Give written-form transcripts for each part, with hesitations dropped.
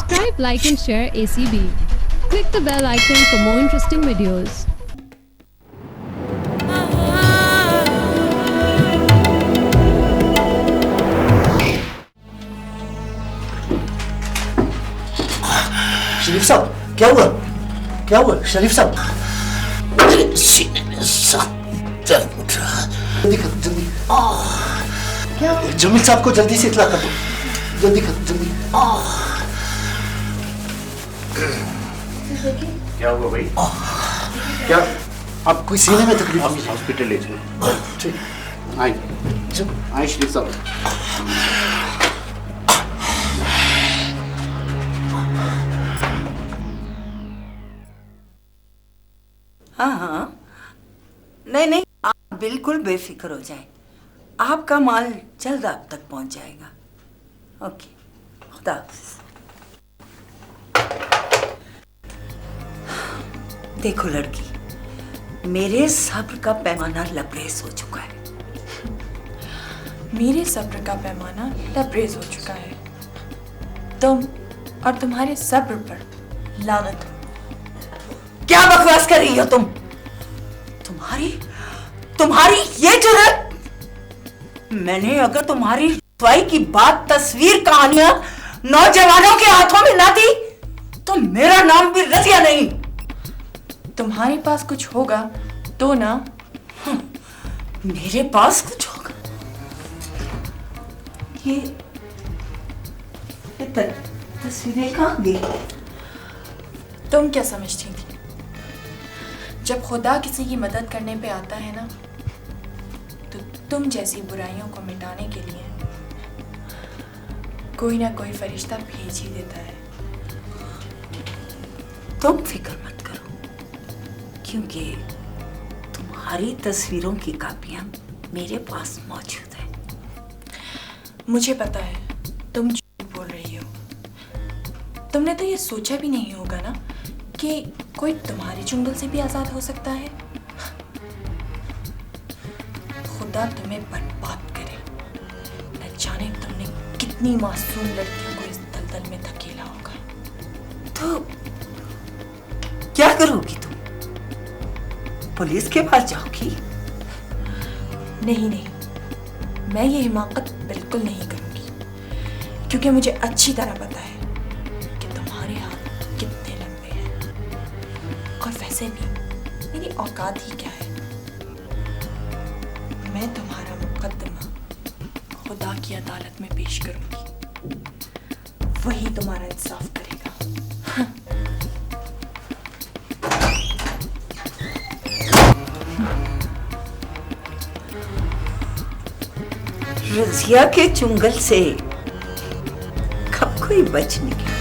Subscribe, like and share ACB. Click the bell icon for more interesting videos. शरीफ साहब, क्या हुआ? क्या हुआ शरीफ साहब? मेरे सीने में सख्त दर्द उठ रहा है। जल्दी करो, जल्दी। क्या? जमील साहब को जल्दी से इतला कर दो। जल्दी करो, जल्दी। क्या हुआ भाई? क्या आप कोई सीने में तकलीफ हुई? हॉस्पिटल ले चलो। ठीक। आए जब आए शरीफ साहब। हाँ हाँ, नहीं नहीं, आप बिल्कुल बेफिक्र हो जाए। आपका माल जल्द आप तक पहुंच जाएगा। ओके, खुदा हाफिज़। देखो लड़की, मेरे सब्र का पैमाना लबरेज हो चुका है। मेरे सब्र का पैमाना लबरेज हो चुका है। तुम और तुम्हारे सब्र पर लानत हो। क्या बकवास कर रही हो तुम? तुम्हारी ये जुर्रत! मैंने अगर तुम्हारी रुसवाई की बात, तस्वीर, कहानियां नौजवानों के हाथों में ना दी तो मेरा नाम भी रजिया नहीं। तुम्हारे पास कुछ होगा तो ना। मेरे पास कुछ होगा? ये तस्वीरें कहाँ गई? तुम क्या समझती थी? जब खुदा किसी की मदद करने पे आता है ना, तो तुम जैसी बुराइयों को मिटाने के लिए कोई ना कोई फरिश्ता भेज ही देता है। तुम फिक्र मत करो, क्योंकि तुम्हारी तस्वीरों की कापियां मेरे पास मौजूद है। मुझे पता है तुम झूठ बोल रही हो। तुमने तो ये सोचा भी नहीं होगा ना कि कोई तुम्हारे चुंगल से भी आजाद हो सकता है। खुदा तुम्हें बर्बाद करे। न जाने तुमने कितनी मासूम लड़कियों को इस दलदल में धकेला होगा। तो क्या करोगी तुम? पुलिस के पास जाओगी? नहीं नहीं, मैं ये हिमाकत बिल्कुल नहीं करूंगी, क्योंक't मुझे अच्छी तरह पता है कि तुम्हारे हाथ कितने लंबे हैं। और वैसे भी मेरी औकात ही क्या है। मैं तुम्हारा मुकद्दमा खुदा की अदालत में पेश करूंगी, वही तुम्हारा इंसाफ करेगा। रजिया के चुंगल से कब कोई बच निकला?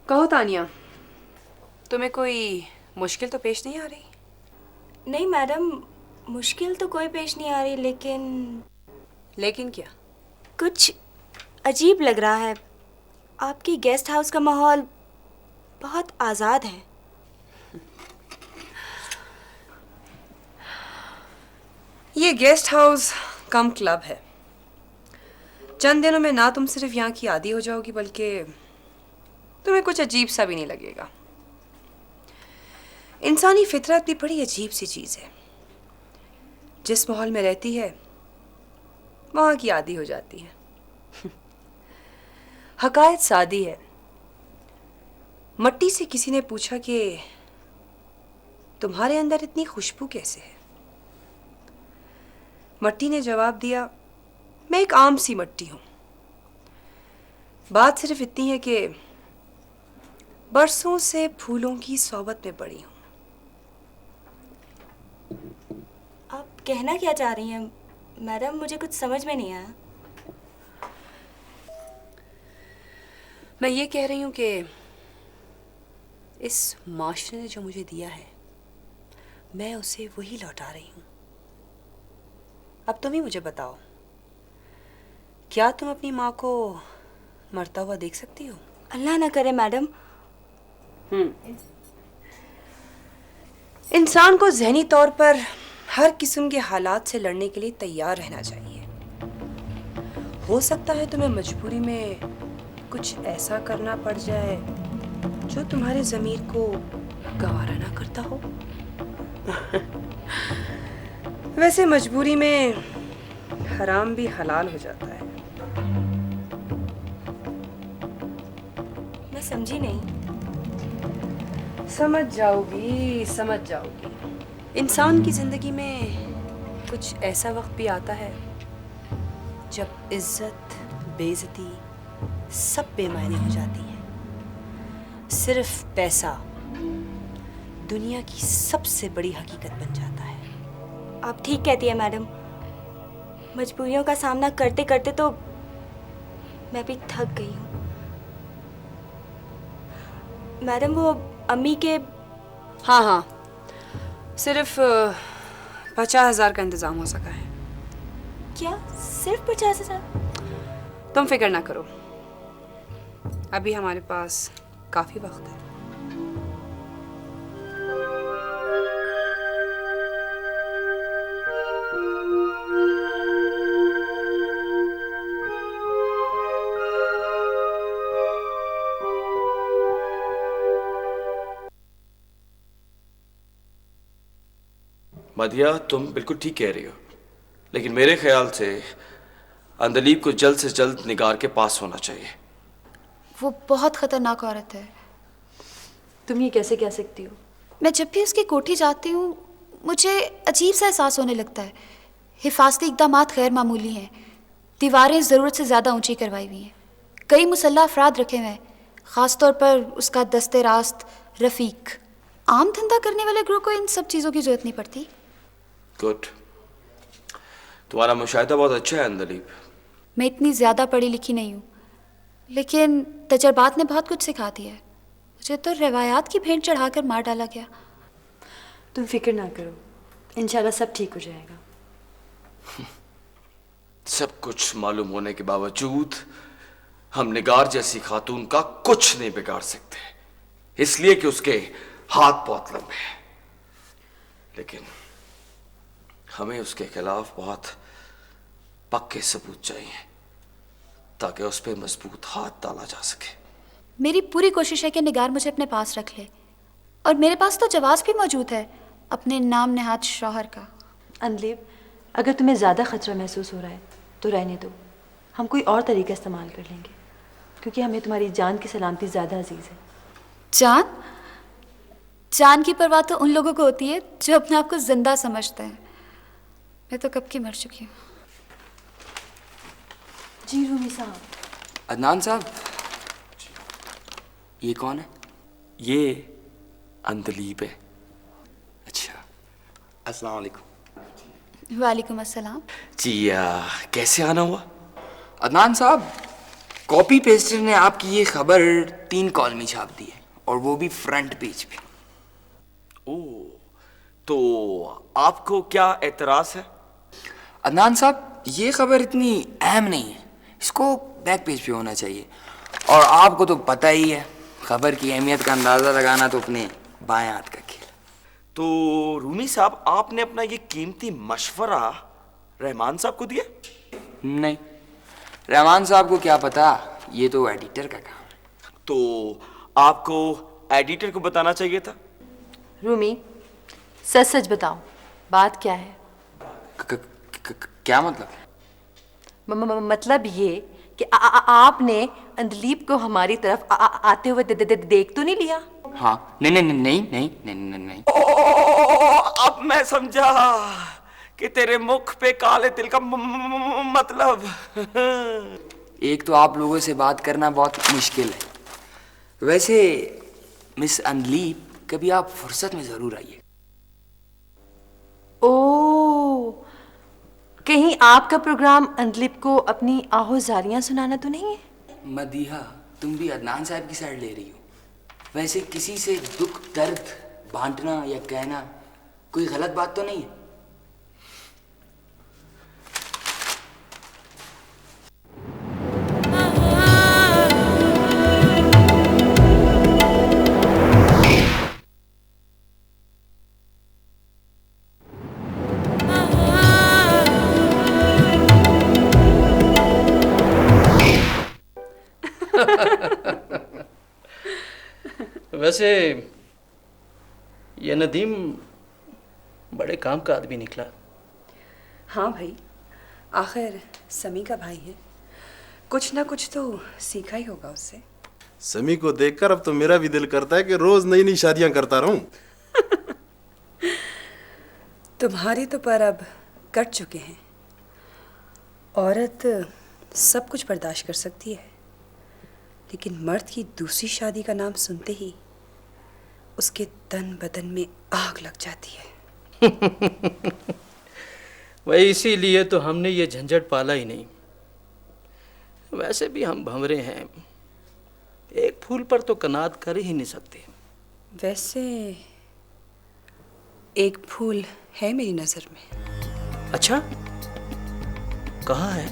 कहो तानिया, तुम्हें कोई मुश्किल तो पेश नहीं आ रही? नहीं मैडम, मुश्किल तो कोई पेश नहीं आ रही, लेकिन क्या? कुछ अजीब लग रहा है। आपकी गेस्ट हाउस का माहौल बहुत आज़ाद है। ये गेस्ट हाउस कम क्लब है। चंद दिनों में ना तुम सिर्फ यहाँ की आदी हो जाओगी, बल्कि तुम्हें कुछ अजीब सा भी नहीं लगेगा। इंसानी फितरत भी बड़ी अजीब सी चीज़ है। जिस माहौल में रहती है वहाँ की आदी हो जाती है। हकायत सादी है। मट्टी से किसी ने पूछा कि तुम्हारे अंदर इतनी खुशबू कैसे है? मट्टी ने जवाब दिया, मैं एक आम सी मट्टी हूँ। बात सिर्फ इतनी है कि बरसों से फूलों की सोबत में पड़ी हूँ। आप कहना क्या चाह रही हैं मैडम? मुझे कुछ समझ में नहीं आया। मैं ये कह रही हूँ कि इस माशरे ने जो मुझे दिया है, मैं उसे वही लौटा रही हूँ। अब तुम ही मुझे बताओ, क्या तुम अपनी माँ को मरता हुआ देख सकती हो? अल्लाह ना करे मैडम। इंसान को ज़हनी तौर पर हर किस्म के हालात से लड़ने के लिए तैयार रहना चाहिए। हो सकता है तुम्हें मजबूरी में कुछ ऐसा करना पड़ जाए जो तुम्हारे ज़मीर को गवारा ना करता हो। वैसे मजबूरी में हराम भी हलाल हो जाता है। मैं समझी नहीं। समझ जाओगी, समझ जाओगी। इंसान की जिंदगी में कुछ ऐसा वक्त भी आता है जब इज्जत, बेइज्जती सब बेमायने हो जाती हैं। सिर्फ पैसा दुनिया की सबसे बड़ी हकीकत बन जाता है। आप ठीक कहती है मैडम। मजबूरियों का सामना करते करते तो मैं भी थक गई हूँ। मैडम वो अम्मी के हाँ हाँ, सिर्फ 50,000 का इंतजाम हो सका है। क्या सिर्फ 50,000? तुम फिक्र ना करो, अभी हमारे पास काफी वक्त है। मदिया, तुम बिल्कुल ठीक कह रही हो, लेकिन मेरे ख्याल से अंदलीब को जल्द से जल्द निगार के पास होना चाहिए। वो बहुत खतरनाक औरत है। तुम ये कैसे कह सकती हो? मैं जब भी उसकी कोठी जाती हूँ मुझे अजीब सा एहसास होने लगता है। हिफाजती इक़दामात गैर मामूली हैं, दीवारें ज़रूरत से ज़्यादा ऊंची करवाई हुई हैं, कई मुसल्लह अफराद रखे हुए हैं, ख़ास तौर पर उसका दस्ते रास्त रफ़ीक। आम धंधा करने वाले ग्रोह को इन सब चीज़ों की ज़रूरत नहीं पड़ती। गुड, तुम्हारा मुशाहिदा बहुत अच्छा है अंदलीब। मैं इतनी ज़्यादा पढ़ी लिखी नहीं हूँ, लेकिन तजर्बात ने बहुत कुछ सिखा दिया है। मुझे तो रवायात की भेंट चढ़ाकर मार डाला गया। तुम फिक्र ना करो, इंशाल्लाह सब ठीक हो जाएगा। सब कुछ मालूम होने के बावजूद हम निगार जैसी खातून का कुछ नहीं बिगाड़ सकते, इसलिए कि उसके हाथ बहुत लंबे हैं। लेकिन हमें उसके खिलाफ बहुत पक्के सबूत चाहिए ताकि उस पर मजबूत हाथ डाला जा सके। मेरी पूरी कोशिश है कि निगार मुझे अपने पास रख ले, और मेरे पास तो जवाब भी मौजूद है अपने नाम नेहाद शौहर का। अनलीब, अगर तुम्हें ज़्यादा खतरा महसूस हो रहा है तो रहने दो, हम कोई और तरीका इस्तेमाल कर लेंगे, क्योंकि हमें तुम्हारी जान की सलामती ज़्यादा अजीज़ है। जान? जान की परवाह तो उन लोगों को होती है जो अपने आप को जिंदा समझते हैं। मैं तो कब की मर चुकी हूँ। जी रूमी साहब। अदनान साहब, ये कौन है? ये अंदलीब है। अच्छा, अस्सलाम वालेकुम। वालेकुम अस्सलाम। जी कैसे आना हुआ? अदनान साहब, कॉपी पेस्टर ने आपकी ये खबर 3 कॉल में छाप दी है, और वो भी फ्रंट पेज पे। ओह, तो आपको क्या एतराज है? अदनान साहब, ये खबर इतनी अहम नहीं है, इसको बैक पेज पे होना चाहिए। और आपको तो पता ही है, खबर की अहमियत का अंदाज़ा लगाना तो अपने बाएं हाथ का खेल। तो रूमी साहब, आपने अपना ये कीमती मशवरा रहमान साहब को दिया? नहीं, रहमान साहब को क्या पता, ये तो एडिटर का काम है। तो आपको एडिटर को बताना चाहिए था। रूमी, सच सच बताओ, बात क्या है? क्या मतलब? मतलब ये कि आपने अंदलीब को हमारी तरफ आते हुए देख तो नहीं लिया? हाँ, नहीं नहीं नहीं नहीं नहीं नहीं नहीं। अब मैं समझा कि तेरे मुख पे काले तिल का मतलब। एक तो आप लोगों से बात करना बहुत मुश्किल है। वैसे मिस अंदलीब, कभी आप फुर्सत में जरूर आइए। ओह, कहीं आपका प्रोग्राम अंदलीब को अपनी आहोजारियां सुनाना तो नहीं है? मदीहा, तुम भी अदनान साहब की साइड ले रही हो। वैसे किसी से दुख दर्द बांटना या कहना कोई गलत बात तो नहीं है। वैसे ये नदीम बड़े काम का आदमी निकला। हाँ भाई, आखिर समी का भाई है, कुछ ना कुछ तो सीखा ही होगा उससे। समी को देखकर अब तो मेरा भी दिल करता है कि रोज नई नई शादियां करता रहूं। तुम्हारी तो पर अब कट चुके हैं। औरत सब कुछ बर्दाश्त कर सकती है, लेकिन मर्द की दूसरी शादी का नाम सुनते ही उसके तन बदन में आग लग जाती है। वही इसीलिए तो हमने ये झंझट पाला ही नहीं। वैसे भी हम भंवरे हैं, एक फूल पर तो कनात कर ही नहीं सकते। वैसे एक फूल है मेरी नजर में। अच्छा, कहाँ है?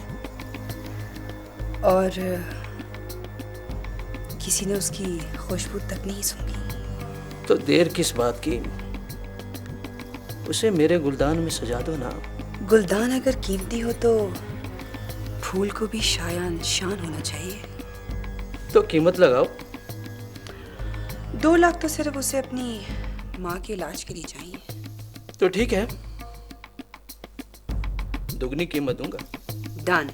और किसी ने उसकी खुशबू तक नहीं सूंघी। तो देर किस बात की, उसे मेरे गुलदान में सजा दो ना। गुलदान अगर कीमती हो तो फूल को भी शायान शान होना चाहिए। तो कीमत लगाओ। 2 लाख तो सिर्फ उसे अपनी माँ के इलाज के लिए चाहिए। तो ठीक है, दुगनी कीमत दूंगा। डन,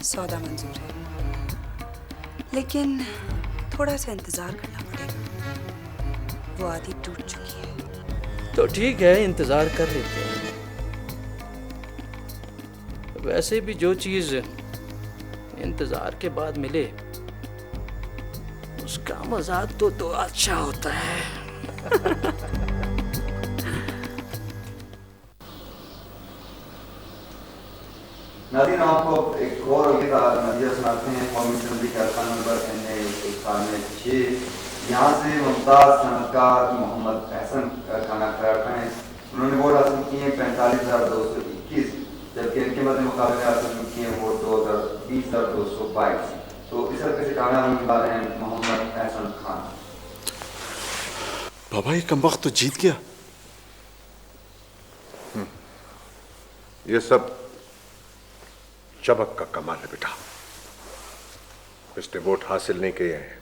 सौदा मंजूर है, लेकिन थोड़ा सा इंतजार करना पड़ेगा, वो आदि टूट चुकी है। तो ठीक है, इंतजार कर लेते हैं। वैसे भी जो चीज इंतजार के बाद मिले उसका मजाक तो अच्छा होता है। नाज़रीन, आपको एक और नतीजा सुनाते हैं। कौमी असम्बली का खाना नंबर NA 6 यहाँ से मुमताज़ सनतकार मोहम्मद अहसन खाना खैर हैं। उन्होंने वोट हासिल किए 45,221, जबकि इनके मध्य मुकाबले हासिल किए वोट 20,222। तो इस हल्के से कामयाब होने वाले हैं मोहम्मद अहसन खान। बाबा, ये कमबख्त तो जीत गया। ये सब चमक का कमाल है बेटा। इसने वोट हासिल नहीं किए हैं,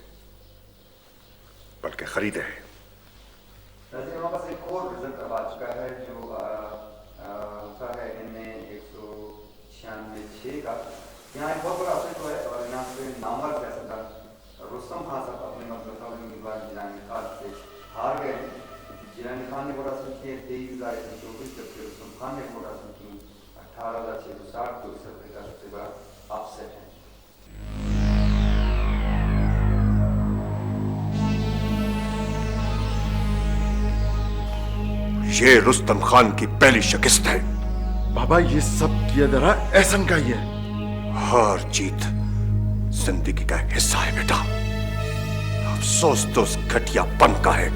बल्कि खरीदे हैं। हमारे पास एक और रिजल्ट अब आ चुका है जो है NA 196 का। यहाँ एक बहुत बड़ा असर है और यहाँ पे नामवर फैसला रुस्तम खान साहब अपने उम्मीदवार से हार गए। जिलानी खान ने वोट हासिल किए 23,124, जबकि रुस्तम खान ने वोट हासिल की 18,660। तो इस हफ्ते का सबसे बड़ा अपसेट है। ये रुस्तम खान की पहली शिकस्त है। बाबा, ये सब किया जरा एहसन का ही है। हार जीत जिंदगी का हिस्सा है बेटा। अफसोस तो उस घटियापन का है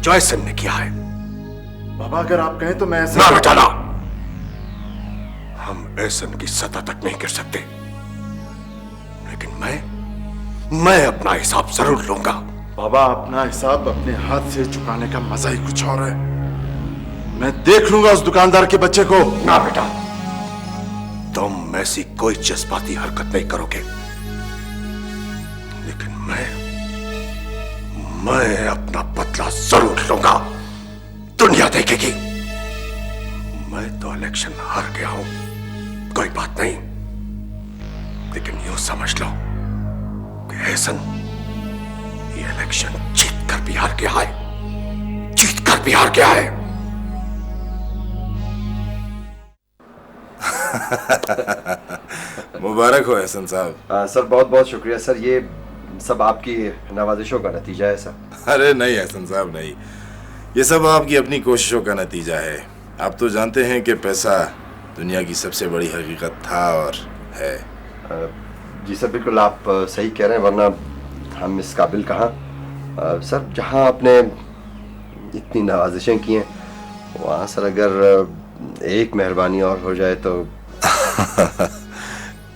जो एहसन ने किया है। बाबा, अगर आप कहें तो मैं ऐसा ना बेटा ना, हम एहसन की सतह तक नहीं गिर सकते, लेकिन मैं अपना हिसाब जरूर लूंगा। बाबा, अपना हिसाब अपने हाथ से चुकाने का मजा ही कुछ और है। मैं देख लूंगा उस दुकानदार के बच्चे को। ना बेटा, तुम ऐसी कोई जज्बाती हरकत नहीं करोगे, लेकिन मैं अपना बदला जरूर लूंगा। दुनिया देखेगी। मैं तो इलेक्शन हार गया हूं, कोई बात नहीं, लेकिन यूं समझ लो कि एहसन ये इलेक्शन जीत कर भी हार गया है, जीत कर भी हार गया है। मुबारक हो एहसन साहब। सर, बहुत बहुत शुक्रिया सर। ये सब आपकी नवाजिशों का नतीजा है सर। अरे नहीं एहसन साहब, नहीं, ये सब आपकी अपनी कोशिशों का नतीजा है। आप तो जानते हैं कि पैसा दुनिया की सबसे बड़ी हकीकत था और है। जी सर, बिल्कुल आप सही कह रहे हैं, वरना हम इस काबिल कहाँ। सर, जहाँ आपने इतनी नवाजिशें की हैं, वहाँ सर अगर एक मेहरबानी और हो जाए तो।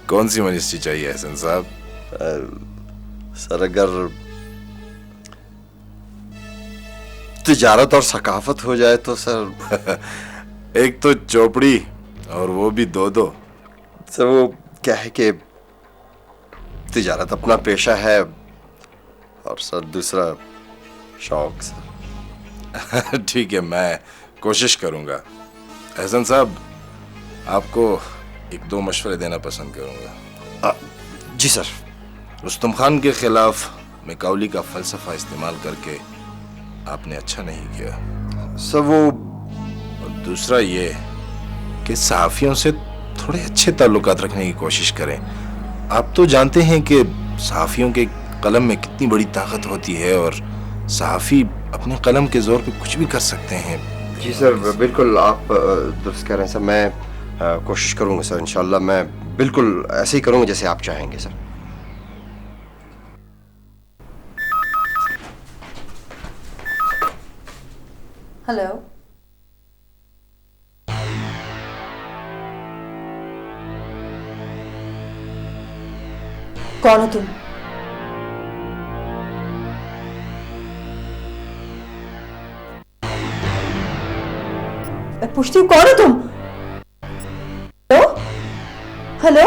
कौन सी मजिस्ट्री चाहिए एहसन साहब? सर, अगर तिजारत और सकाफत हो जाए तो सर। एक तो चौपड़ी और वो भी 2-2। सर, वो क्या है कि तिजारत अपना पेशा है और सर दूसरा शौक सर। ठीक है, मैं कोशिश करूंगा। एहसन साहब, आपको एक दो मशवरे देना पसंद करूंगा। जी सर। रुस्तम खान के खिलाफ मैकाउली का फलसफा इस्तेमाल करके आपने अच्छा नहीं किया सर। वो और दूसरा ये कि सहाफियों से थोड़े अच्छे ताल्लुकात रखने की कोशिश करें। आप तो जानते हैं कि सहाफियों के कलम में कितनी बड़ी ताकत होती है और सहाफी अपने कलम के जोर पे कुछ भी कर सकते हैं। जी सर, बिल्कुल आप दुरुस्त कह रहे हैं सर। मैं कोशिश करूंगा सर, इंशाल्लाह मैं बिल्कुल ऐसे ही करूंगा जैसे आप चाहेंगे सर। हेलो, कौन हो तुम? मैं पूछती हूँ कौन हो तुम? Hello hello,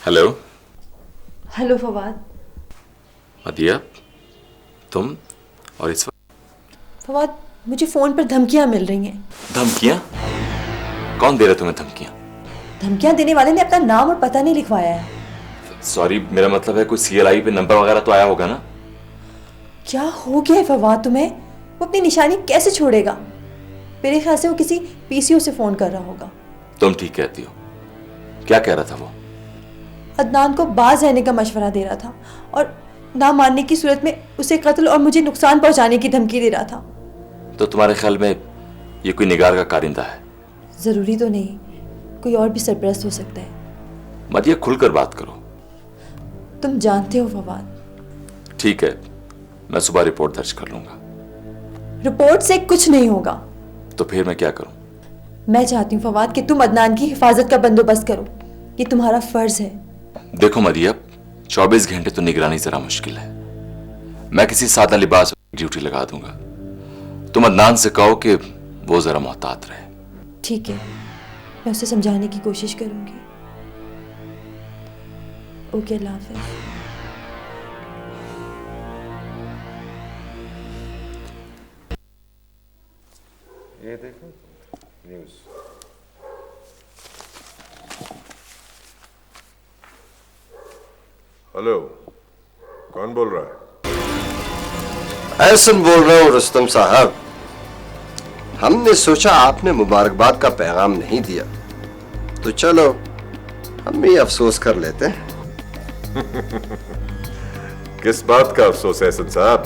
hello. Hello Fawad. मदिया, तुम और इस वक्त? फवाद, मुझे फोन पर धमकियां मिल रही हैं। धमकियां? कौन दे रहा तुम्हें धमकियां? धमकियां देने वाले ने अपना नाम और पता नहीं लिखवाया है। सॉरी, मेरा मतलब है कोई CLI पे नंबर वगैरह तो आया होगा ना? क्या हो गया है फवाद तुम्हें? वो अपनी निशानी कैसे छोड़ेगा? मेरे ख्याल से वो किसी PCO से फोन कर रहा होगा। तुम ठीक कहती हो। क्या कह रहा था वो? अदनान को बाज रहने का मशवरा दे रहा था और ना मानने की सूरत में उसे कत्ल और मुझे नुकसान पहुंचाने की धमकी दे रहा था। तो तुम्हारे ख्याल में ये कोई निगार का कारिंदा है? जरूरी तो नहीं, कोई और भी सरपरस्त हो सकता है। मदिया, खुलकर बात करो। तुम जानते हो फवाद। ठीक है, मैं सुबह रिपोर्ट दर्ज कर लूंगा। रिपोर्ट से कुछ नहीं होगा। तो फिर मैं क्या करूं? मैं चाहती हूँ फवाद कि तुम अदनान की हिफाजत का बंदोबस्त करो। ये तुम्हारा फर्ज है। देखो मदिया, 24 घंटे तो निगरानी जरा मुश्किल है। मैं किसी सादा लिबास ड्यूटी लगा दूंगा। तुम अदनान से कहो कि वो जरा मोहतात रहे। ठीक है, मैं उसे समझाने की कोशिश करूंगी। ओके, अल्लाह हाफिज़। ये देखो न्यूज़। हेलो, कौन बोल रहा है? एहसन बोल रहा हूँ रुस्तम साहब। हमने सोचा आपने मुबारकबाद का पैगाम नहीं दिया, तो चलो हम भी अफसोस कर लेते हैं। किस बात का अफसोस है एहसन साहब?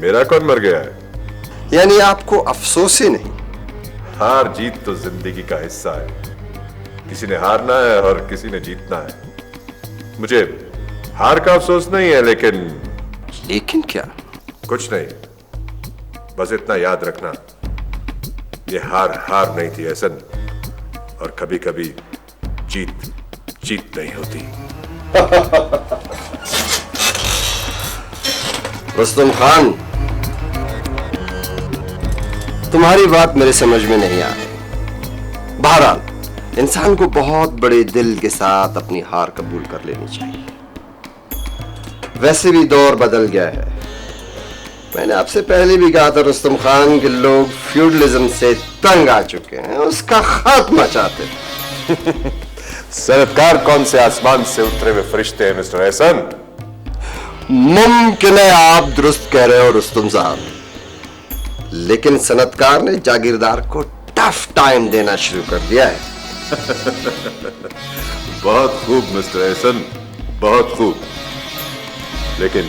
मेरा कौन मर गया है? यानी आपको अफसोस ही नहीं? हार जीत तो जिंदगी का हिस्सा है। किसी ने हारना है और किसी ने जीतना है। मुझे हार का अफसोस नहीं है, लेकिन क्या? कुछ नहीं, बस इतना याद रखना, ये हार नहीं थी एहसन, और कभी कभी जीत नहीं होती। रुस्तम खान, तुम्हारी बात मेरे समझ में नहीं आ रही। बहरहाल, इंसान को बहुत बड़े दिल के साथ अपनी हार कबूल कर लेनी चाहिए। वैसे भी दौर बदल गया है। मैंने आपसे पहले भी कहा था रुस्तम खान कि लोग फ्यूडलिज्म से तंग आ चुके हैं, उसका खात्मा चाहते हैं। सनतकार कौन से आसमान से उतरे हुए फरिश्ते हैं मिस्टर एहसन? मुमकिन है आप दुरुस्त कह रहे हो रुस्तम साहब, लेकिन सनतकार ने जागीरदार को टफ टाइम देना शुरू कर दिया है। बहुत खूब मिस्टर एहसन, बहुत खूब, लेकिन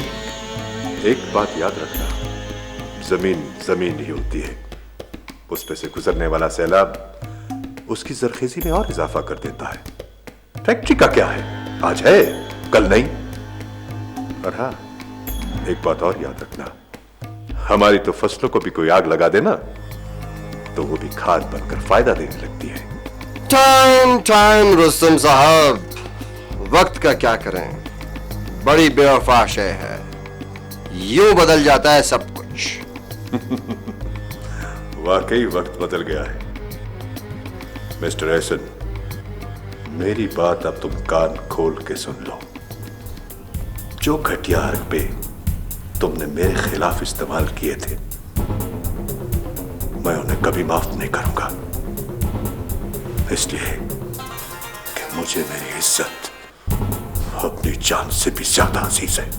एक बात याद रखना, जमीन जमीन ही होती है, उस पे से गुजरने वाला सैलाब उसकी जरखेजी में और इजाफा कर देता है। फैक्ट्री का क्या है, आज है कल नहीं। और हाँ, एक बात और याद रखना, हमारी तो फसलों को भी कोई आग लगा देना तो वो भी खाद बनकर फायदा देने लगती है। टाइम टाइम रुस्तम साहब, वक्त का क्या करें, बड़ी बेवफा शय है, यूं बदल जाता है सब कुछ। वाकई वक्त बदल गया है मिस्टर एहसन। मेरी बात अब तुम कान खोल के सुन लो। जो घटिया हरकते तुमने मेरे खिलाफ इस्तेमाल किए थे, मैं उन्हें कभी माफ नहीं करूंगा, इसलिए कि मुझे मेरी इज्जत अपनी जान से भी ज्यादा अजीज है।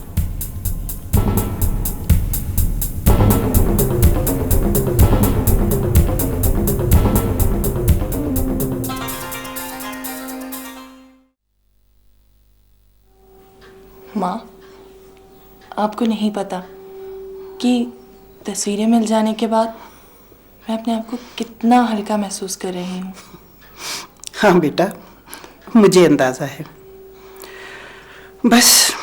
माँ, आपको नहीं पता कि तस्वीरें मिल जाने के बाद मैं अपने आप को कितना हल्का महसूस कर रही हूँ। हाँ बेटा, मुझे अंदाज़ा है। बस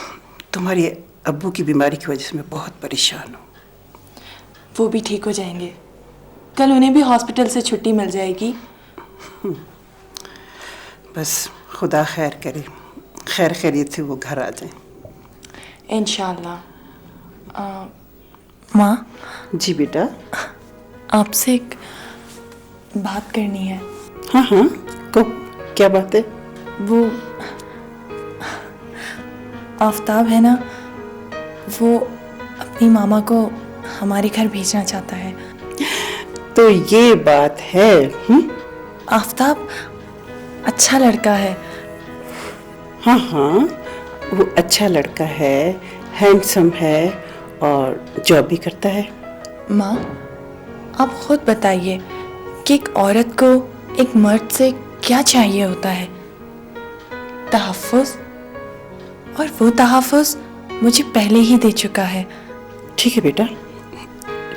तुम्हारी अब्बू की बीमारी की वजह से मैं बहुत परेशान हूँ। वो भी ठीक हो जाएंगे, कल उन्हें भी हॉस्पिटल से छुट्टी मिल जाएगी। बस खुदा खैर करे, खैर खैरियत से वो घर आ जाए इंशाल्लाह। माँ। जी बेटा। आपसे एक बात करनी है। हाँ हाँ, क्या बात है? वो आफ्ताब है ना, वो अपनी मामा को हमारे घर भेजना चाहता है। तो ये बात है? आफ्ताब अच्छा लड़का है। हाँ हाँ, वो अच्छा लड़का है, हैंडसम है और जॉब भी करता है। माँ, आप खुद बताइए कि एक औरत को एक मर्द से क्या चाहिए होता है? तहफ़्फ़ुज़, और वो तहफ़्फ़ुज़ मुझे पहले ही दे चुका है। ठीक है बेटा,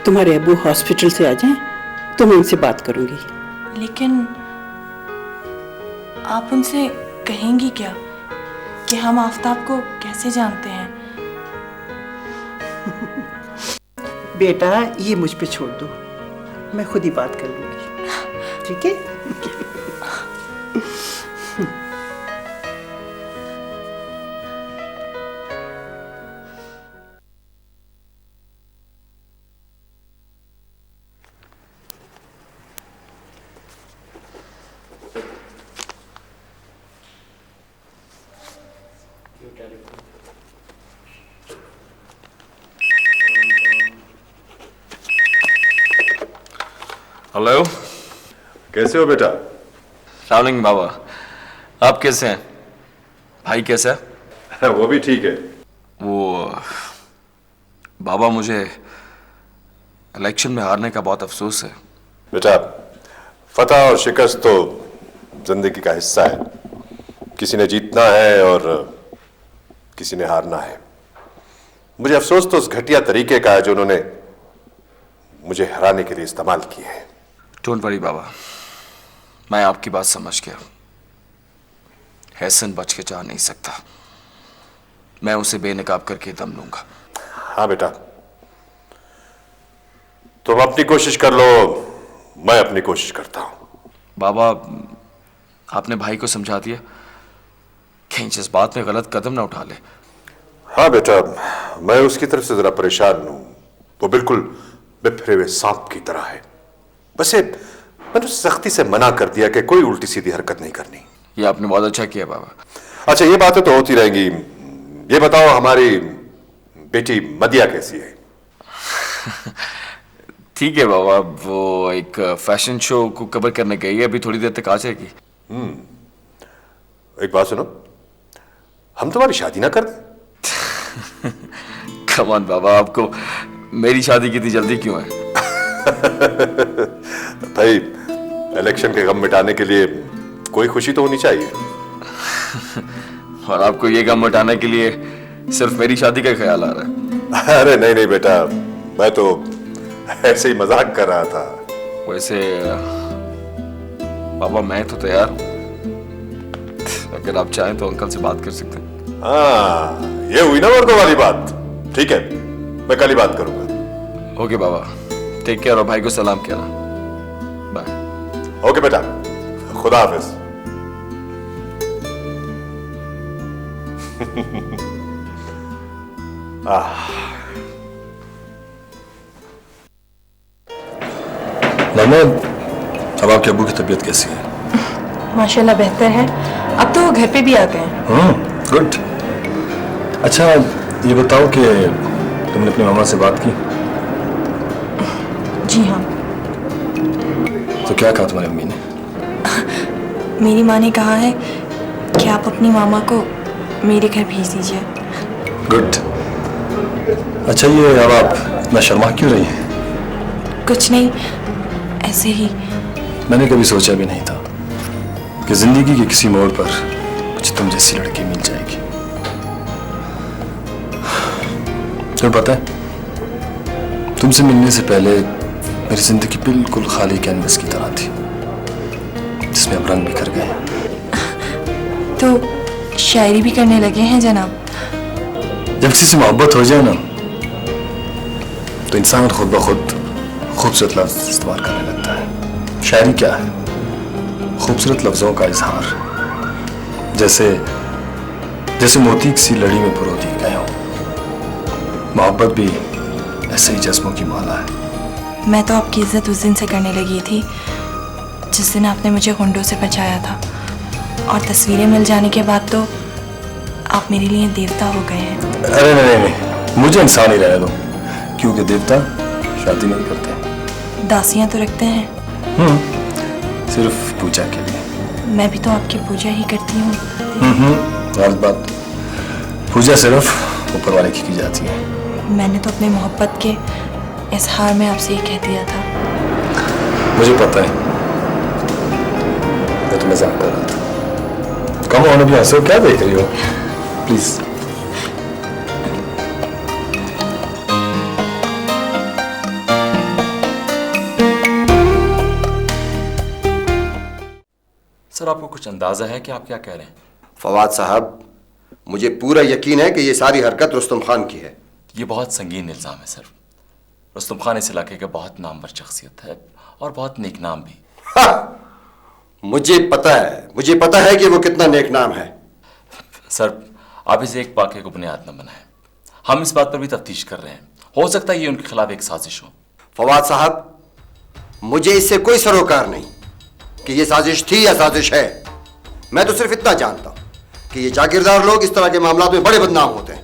तुम्हारे अब्बू हॉस्पिटल से आ जाएं तो मैं उनसे बात करूंगी। लेकिन आप उनसे कहेंगी क्या कि हम आफ्ताब को कैसे जानते हैं? बेटा, ये मुझ पे छोड़ दो, मैं खुद ही बात कर लूंगी, ठीक है? हेलो, कैसे हो बेटा? सलाम बाबा, आप कैसे हैं? भाई कैसा है? वो भी ठीक है। वो बाबा, मुझे इलेक्शन में हारने का बहुत अफसोस है। बेटा, फतह और शिकस्त तो जिंदगी का हिस्सा है। किसी ने जीतना है और किसी ने हारना है। मुझे अफसोस तो उस घटिया तरीके का है जो उन्होंने मुझे हराने के लिए इस्तेमाल किए हैं। डोंट वरी बाबा, मैं आपकी बात समझ गया। हैसन बच के जा नहीं सकता, मैं उसे बेनकाब करके दम लूंगा। हाँ बेटा, तुम अपनी कोशिश कर लो, मैं अपनी कोशिश करता हूं। बाबा, आपने भाई को समझा दिया, कहीं जज्बात में गलत कदम ना उठा ले। हाँ बेटा, मैं उसकी तरफ से जरा परेशान हूं। वो बिल्कुल बिफरे हुए सांप की तरह है। वैसे मैंने सख्ती से मना कर दिया कि कोई उल्टी सीधी हरकत नहीं करनी। ये आपने बहुत अच्छा किया बाबा। अच्छा, ये बातें तो होती रहेंगी। ये बताओ, हमारी बेटी मदिया कैसी है? ठीक है बाबा, वो एक फैशन शो को कवर करने गई है, अभी थोड़ी देर तक आ जाएगी। एक बात सुनो, हम तुम्हारी शादी ना कर दें? कम ऑन बाबा, आपको मेरी शादी की इतनी जल्दी क्यों है? भाई, इलेक्शन के गम मिटाने के लिए कोई खुशी तो होनी चाहिए। और आपको ये गम उठाने के लिए सिर्फ मेरी शादी का ख्याल आ रहा है। अरे नहीं नहीं बेटा, मैं तो ऐसे ही मजाक कर रहा था। वैसे पापा मैं तो तैयार हूं, अगर आप चाहें तो अंकल से बात कर सकते हैं। हाँ, ये हुई ना मर्दों वाली बात। ठीक है, मैं कल ही बात करूंगा। ओके बाबा, टेक केयर और भाई को सलाम कहना। बाय। ओके बेटा, खुदा हाफिज। मामा, अब आपके अब्बू की तबीयत कैसी है? माशाल्लाह बेहतर है। अब तो वो घर पे भी आ गए हैं। गुड। अच्छा ये बताओ कि तुमने अपनी मामा से बात की? जी हाँ। तो क्या कहा तुम्हारी अम्मी ने? मेरी माँ ने कहा है कि आप अपनी मामा को मेरे घर भेज दीजिए। गुड। अच्छा ये अब आप इतना शर्मा क्यों रही हैं? कुछ नहीं, ऐसे ही। मैंने कभी सोचा भी नहीं था कि जिंदगी के किसी मोड़ पर मुझे तुम जैसी लड़की मिल जाएगी। तुम्हें पता है, तुमसे मिलने से पहले मेरी जिंदगी बिल्कुल खाली कैनवस की तरह थी, जिसमें अब रंग बिखर गए। तो शायरी भी करने लगे हैं जनाब? जब किसी से मोहब्बत हो जाए ना, तो इंसान खुद ब खुद खूबसूरत लफ्ज इस्तेमाल करने लगता है। शायरी क्या है? खूबसूरत लफ्जों का इजहार, जैसे मोती किसी लड़ी में पिरो दिए गए हो। मोहब्बत भी ऐसे ही जज्बों की माला है। मैं तो आपकी इज्जत उस दिन से करने लगी थी जिस दिन आपने मुझे गुंडों से बचाया था, और तस्वीरें मिल जाने के बाद तो आप मेरे लिए देवता हो गए हैं। अरे नहीं, मुझे इंसान ही रहने दो, क्योंकि देवता शादी नहीं करते। दासियां तो रखते हैं। सिर्फ पूजा के लिए। मैं भी तो आपकी पूजा ही करती हूँ। गलत बात। पूजा सिर्फ ऊपर वाले की जाती है। मैंने तो अपने मोहब्बत के इजहार में आपसे ये कह दिया था। मुझे पता है, मैं तो मजाक कर रहा था। कम ऑन, अभी हंसो, क्या देख रही हो? प्लीज। सर आपको कुछ अंदाजा है कि आप क्या कह रहे हैं? फवाद साहब, मुझे पूरा यकीन है कि ये सारी हरकत रुस्तम खान की है। ये बहुत संगीन इल्जाम है सर। रुस्तम खान इस इलाके के बहुत नामवर शख्सियत है और बहुत नेक नाम भी। मुझे पता है कि वो कितना नेक नाम है। सर आप इसे एक वाक़े को बुनियाद न बनाएं। हम इस बात पर भी तफ्तीश कर रहे हैं, हो सकता है ये उनके खिलाफ एक साजिश हो। फवाद साहब, मुझे इससे कोई सरोकार नहीं कि ये साजिश थी या साजिश है। मैं तो सिर्फ इतना जानता हूं कि ये जागीरदार लोग इस तरह के मामलों में बड़े बदनाम होते हैं।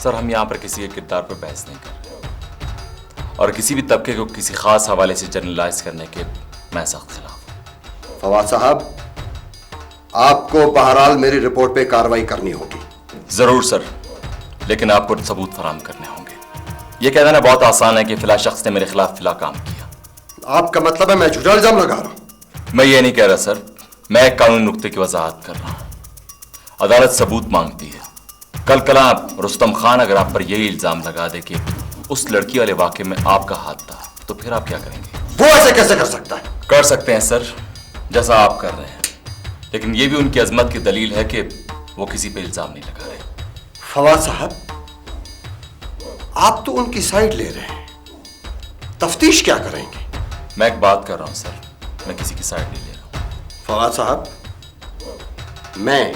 सर हम यहाँ पर किसी के किरदार पर बहस नहीं कर रहे, और किसी भी तबके को किसी खास हवाले से जनरलाइज करने के मैं सख्त खिलाफ हूं। फवाद साहब, आपको बहरहाल मेरी रिपोर्ट पे कार्रवाई करनी होगी। जरूर सर, लेकिन आपको सबूत फराहम करने होंगे। यह कह देना बहुत आसान है कि फिला शख्स ने मेरे खिलाफ फिला काम किया। आपका मतलब है मैं झूठा इल्जाम लगा रहा हूं? मैं ये नहीं कह रहा सर, मैं एक कानूनी नुक्ते की वजाहत कर रहा हूं। अदालत सबूत मांगती है। कल कला रुस्तम खान अगर आप पर यही इल्जाम लगा दे कि उस लड़की वाले वाकये में आपका हाथ था, तो फिर आप क्या करेंगे? वो ऐसे कैसे कर सकता है? कर सकते हैं सर, जैसा आप कर रहे हैं, लेकिन यह भी उनकी अजमत की दलील है कि वो किसी पे इल्जाम नहीं लगा रहे। फवाद साहब, आप तो उनकी साइड ले रहे हैं, तफ्तीश क्या करेंगे? मैं एक बात कर रहा हूं सर, मैं किसी की साइड नहीं ले रहा हूं। फवाद साहब, मैं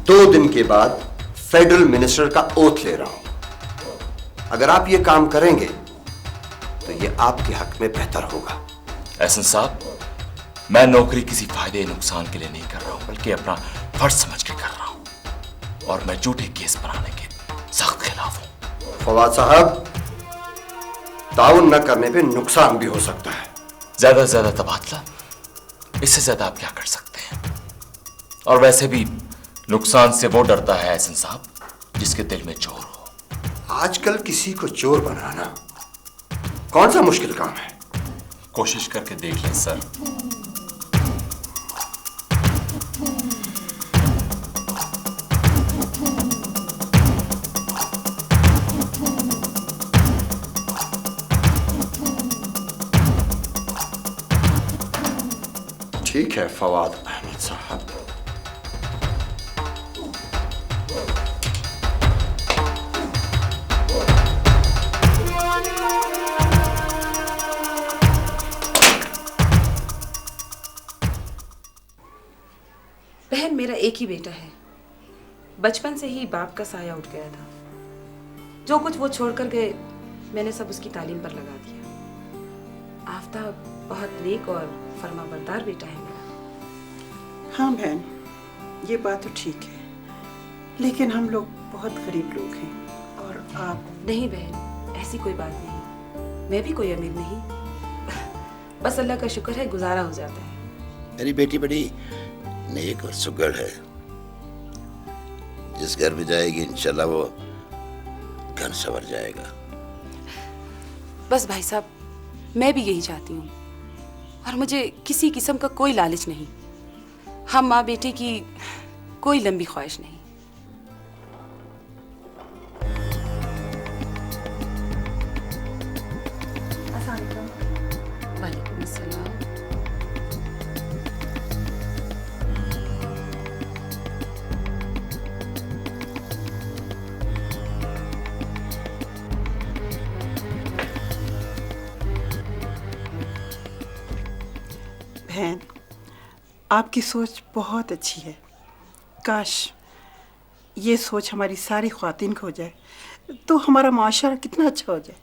2 दिन के बाद फेडरल मिनिस्टर का ओथ ले रहा हूं। अगर आप ये काम करेंगे तो ये आपके हक में बेहतर होगा। एहसन साहब, मैं नौकरी किसी फायदे नुकसान के लिए नहीं कर रहा हूं, बल्कि अपना फर्ज समझ के कर रहा हूं, और मैं झूठे केस बनाने के सख्त खिलाफ हूं। फवाद साहब, ताउन न करने पे नुकसान भी हो सकता है। ज्यादा से ज्यादा तबादला, इससे ज्यादा आप क्या कर सकते हैं? और वैसे भी नुकसान से वो डरता है एहसन साहब जिसके दिल में चोर हो। आजकल किसी को चोर बनाना कौन सा मुश्किल काम है? कोशिश करके देख लें सर। ठीक है फवाद अहमद साहब। बहन, मेरा एक ही बेटा है। बचपन से ही बाप का साया उठ गया था। जो कुछ वो छोड़ कर गए मैंने सब उसकी तालीम पर लगा दिया। आफ्ताब बहुत नेक और फरमाबरदार बेटा है मेरा। हाँ बहन, ये बात तो ठीक है, लेकिन हम लोग बहुत गरीब लोग हैं और आप। नहीं बहन, ऐसी कोई बात नहीं। मैं भी कोई अमीर नहीं, बस अल्लाह का शुक्र है गुजारा हो जाता है। मेरी बेटी बड़ी नेक और सुगढ़ है। जिस घर में जाएगी इंशाल्लाह वो घर संवर जाएगा। बस भाई साहब, मैं भी यही चाहती हूँ और मुझे किसी किस्म का कोई लालच नहीं। हम माँ बेटे की कोई लंबी ख्वाहिश नहीं। वालेकुम अस्सलाम। बहन, आपकी सोच बहुत अच्छी है। काश ये सोच हमारी सारी ख्वातीन को हो जाए तो हमारा माशरा कितना अच्छा हो जाए।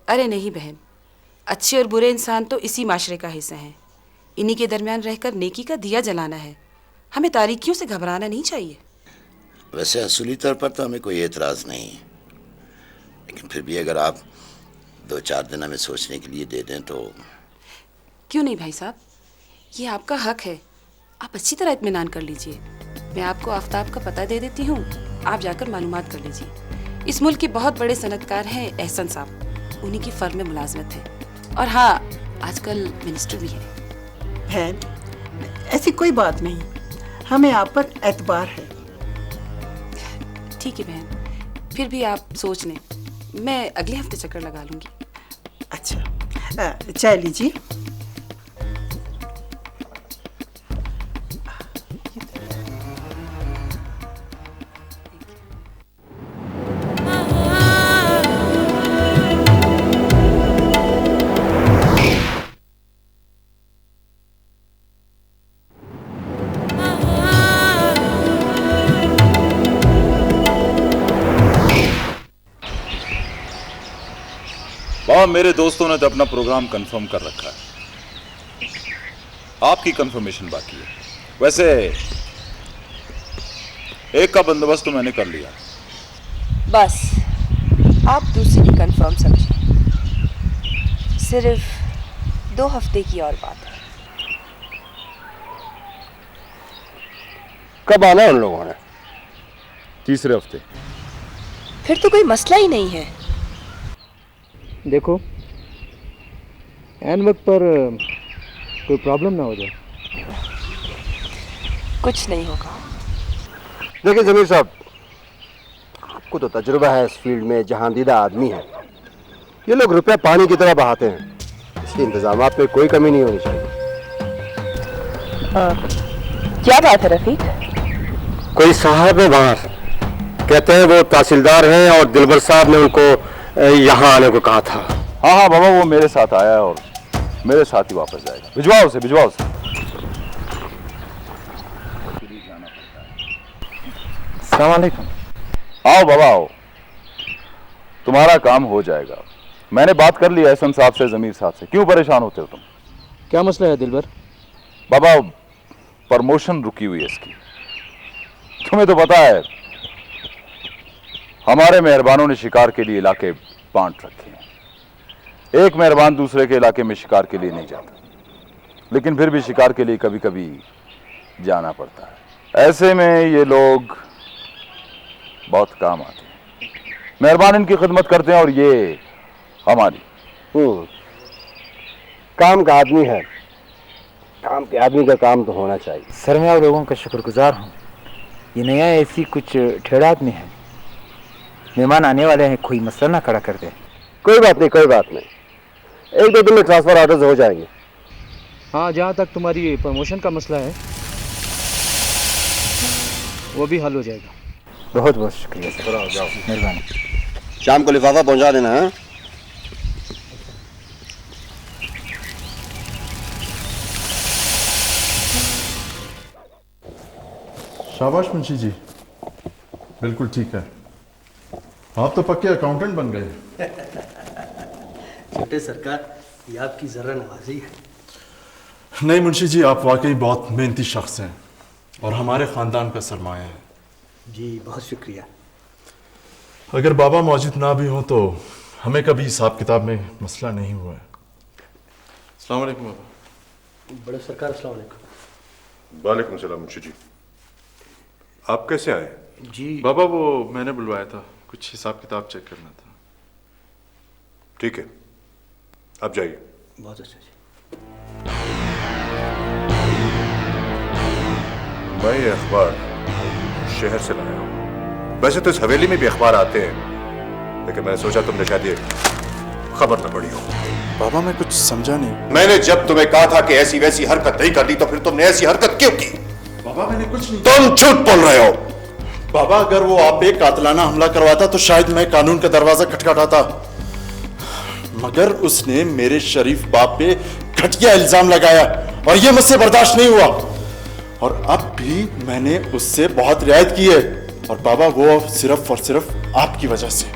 अरे नहीं बहन, अच्छे और बुरे इंसान तो इसी माशरे का हिस्सा हैं। इन्हीं के दरमियान रहकर नेकी का दिया जलाना है। हमें तारीकियों से घबराना नहीं चाहिए। वैसे असली तौर पर तो हमें कोई एतराज़ नहीं, लेकिन फिर भी अगर आप 2-4 दिन हमें सोचने के लिए दे दें तो। क्यों नहीं भाई साहब, ये आपका हक है। आप अच्छी तरह इत्मीनान कर लीजिए। मैं आपको आफ्ताब का पता दे देती हूँ, आप जाकर मालूमात कर लीजिए। इस मुल्क के बहुत बड़े सनतकार हैं एहसन साहब, उन्हीं की फर्म में मुलाजमत है। और हाँ, आजकल मिनिस्टर भी हैं। बहन, ऐसी कोई बात नहीं, हमें आप पर एतबार है। ठीक है बहन, फिर भी आप सोच लें। मैं अगले हफ्ते चक्कर लगा लूँगी। अच्छा, चाय लीजिए। वहाँ मेरे दोस्तों ने तो अपना प्रोग्राम कंफर्म कर रखा है, आपकी कंफर्मेशन बाकी है। वैसे एक का बंदोबस्त तो मैंने कर लिया। बस आप दूसरी भी कंफर्म समझिए। सिर्फ 2 हफ्ते की और बात है। कब आना उन लोगों ने? तीसरे हफ्ते। फिर तो कोई मसला ही नहीं है। देखो, ऐन वक्त पर कोई प्रॉब्लम ना हो जाए। कुछ नहीं होगा। देखिए जमीर साहब, आपको तो तजुर्बा है इस फील्ड में, जहांदीदा आदमी है। ये लोग रुपया पानी की तरह बहाते हैं, इसके इंतजामात में कोई कमी नहीं होनी चाहिए। क्या बात है रफीक? कोई साहब है वहां से, कहते हैं वो तहसीलदार हैं और दिलबर साहब ने उनको यहाँ आने को कहा था। हाँ बाबा, वो मेरे साथ आया है और मेरे साथ ही वापस जाएगा। भिजवाओ उसे, भिजवाओ उसे। अस्सलाम वालेकुम। आओ बाबा आओ, तुम्हारा काम हो जाएगा। मैंने बात कर ली एहसन साहब से, जमीर साहब से। क्यों परेशान होते हो तुम? क्या मसला है दिलबर? बाबा, प्रमोशन रुकी हुई है इसकी। तुम्हें तो पता है हमारे मेहरबानों ने शिकार के लिए इलाके बांट रखे हैं। एक मेहरबान दूसरे के इलाके में शिकार के लिए नहीं जाता, लेकिन फिर भी शिकार के लिए कभी कभी जाना पड़ता है। ऐसे में ये लोग बहुत काम आते हैं। मेहरबान इनकी खिदमत करते हैं और ये हमारी। काम का आदमी है, काम के आदमी का काम तो होना चाहिए। सर, मैं आप लोगों का शुक्रगुजार हूँ। ये नया ऐसी कुछ ठेड़ा आदमी है, मेहमान आने वाले हैं, कोई मसला ना खड़ा कर दे। कोई बात नहीं, कोई बात नहीं, 1-2 दिन में ट्रांसफर ऑर्डर्स हो जाएंगे। हाँ, जहाँ तक तुम्हारी प्रमोशन का मसला है वो भी हल हो जाएगा। बहुत बहुत शुक्रिया सर, जाओ मेहरबानी। शाम को लिफाफा पहुंचा देना है। शाबाश मुंशी जी, बिल्कुल ठीक है। आप तो पक्के अकाउंटेंट बन गए। छोटे सरकार, ये आपकी जरा नवाजी है। नहीं मुंशी जी, आप वाकई बहुत मेहनती शख्स हैं और हमारे खानदान का सरमाया है। जी बहुत शुक्रिया। अगर बाबा मौजूद ना भी हो तो हमें कभी हिसाब किताब में मसला नहीं हुआ है। अस्सलाम वालेकुम बाबा। बड़े सरकार अस्सलाम वालेकुम। वालेकुम सलाम मुंशी जी, आप कैसे आए? जी बाबा, वो मैंने बुलवाया था, कुछ हिसाब किताब चेक करना था। ठीक है, आप जाइए। बहुत अच्छा जी। मैं ये अखबार शहर से लाया हूँ। वैसे तो इस हवेली में भी अखबार आते हैं, लेकिन मैंने सोचा तुमने शायद ये खबर न पड़ी हो। बाबा मैं कुछ समझा नहीं। मैंने जब तुम्हें कहा था कि ऐसी वैसी हरकत नहीं करनी, तो फिर तुमने ऐसी हरकत क्यों की? बाबा मैंने कुछ नहीं। तुम झूठ बोल रहे हो। बाबा अगर वो आप पे कातलाना हमला करवाता तो शायद मैं कानून का दरवाजा खटखटाता, मगर उसने मेरे शरीफ बाप पे घटिया इल्जाम लगाया और ये मुझसे बर्दाश्त नहीं हुआ। और अब भी मैंने उससे बहुत रियायत की है, और बाबा वो सिर्फ और सिर्फ आपकी वजह से।